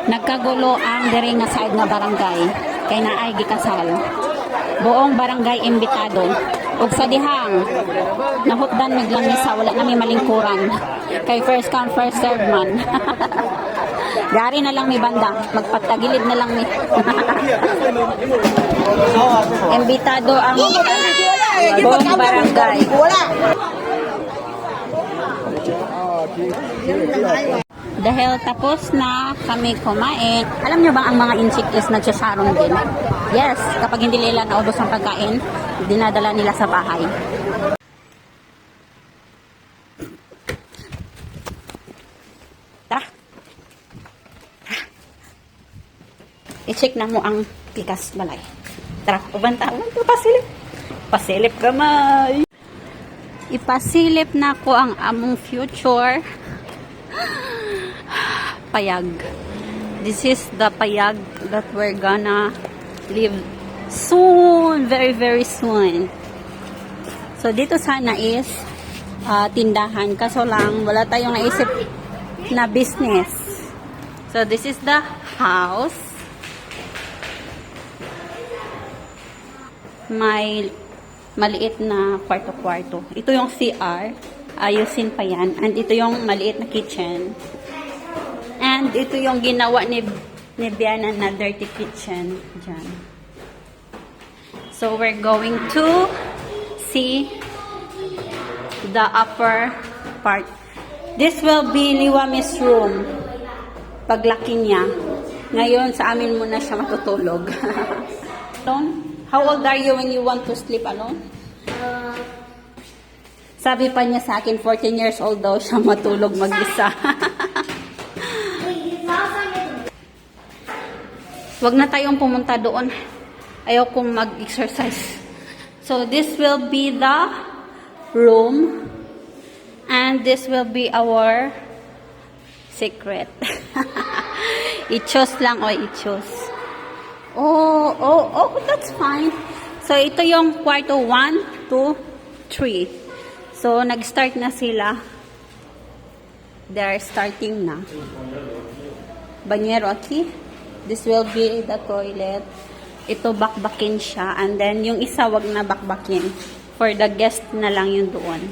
Nagkagulo ang diri nga side nga barangay kay naay gikasal. Buong barangay imbitado. Ug sa dihang nahutdan miglangisa wala na may malingkuran. Kay first come first serve man. Dari na lang may banda, magpatagilid na lang ni. Imbitado ang buong barangay. Dahil tapos na kami kumain, alam nyo ba ang mga insik is nagsasarong din? Yes, kapag hindi nila naubos ang pagkain, dinadala nila sa bahay. Tara! I-check na mo ang pikas balay. Tara, ubanta, pasilip. Pasilip kamay. Ipasilip na ko ang among future payag. This is the payag that we're gonna live soon, very very soon. So dito sana is tindahan, kaso lang wala tayong naisip na business. So this is the house. May maliit na kwarto-kwarto. Ito yung CR. Ayusin pa yan. And ito yung maliit na kitchen. And ito yung ginawa ni Biana na dirty kitchen. Diyan. So we're going to see the upper part. This will be Liwami's room. Paglaki niya. Ngayon sa amin muna siya matutulog. How old are you when you want to sleep alone? Sabi pa niya sa akin, 14 years old daw siya matulog mag-isa. Wag na tayong pumunta doon. Ayaw kong mag-exercise. So, this will be the room. And this will be our secret. I-choose lang o i-choose. Oh, that's fine. So, ito yung kwarto 1, 2, 3. So, nag-start na sila. They're starting na. Banyero aquí. This will be the toilet. Ito, bakbakin siya. And then, yung isa, wag na bakbakin. For the guest na lang yun doon.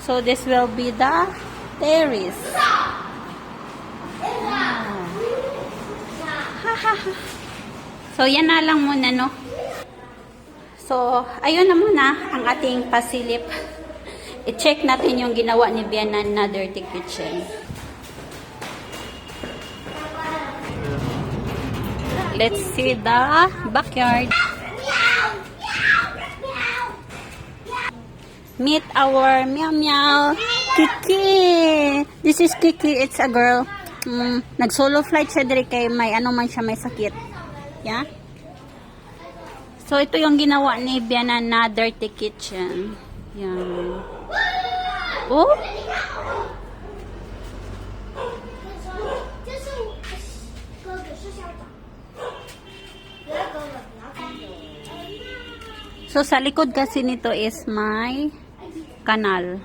So, this will be the terrace. So, yan na lang muna, no? So, ayun na muna ang ating pasilip. I-check natin yung ginawa ni Biana na dirty kitchen. Let's see the backyard. Meet our meow meow Kiki. This is Kiki. It's a girl. Nag-solo flight siya diri kay may ano man siya, may sakit. Yeah? So, ito yung ginawa ni Biana na dirty kitchen. Yan. Oh! So, sa likod kasi nito is may kanal.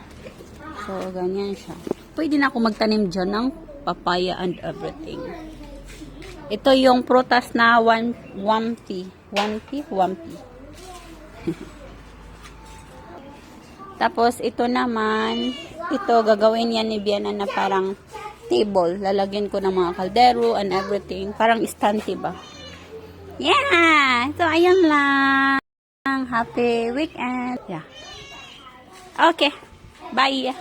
So, ganyan siya. Pwede na ako magtanim dyan ng papaya and everything. Ito yung prutas na 1P. Tapos, ito naman, ito gagawin yan ni Biana na parang table. Lalagyan ko ng mga kaldero and everything. Parang stand, ba? Yeah! So, ayan lang. Happy weekend. Yeah. Okay. Bye.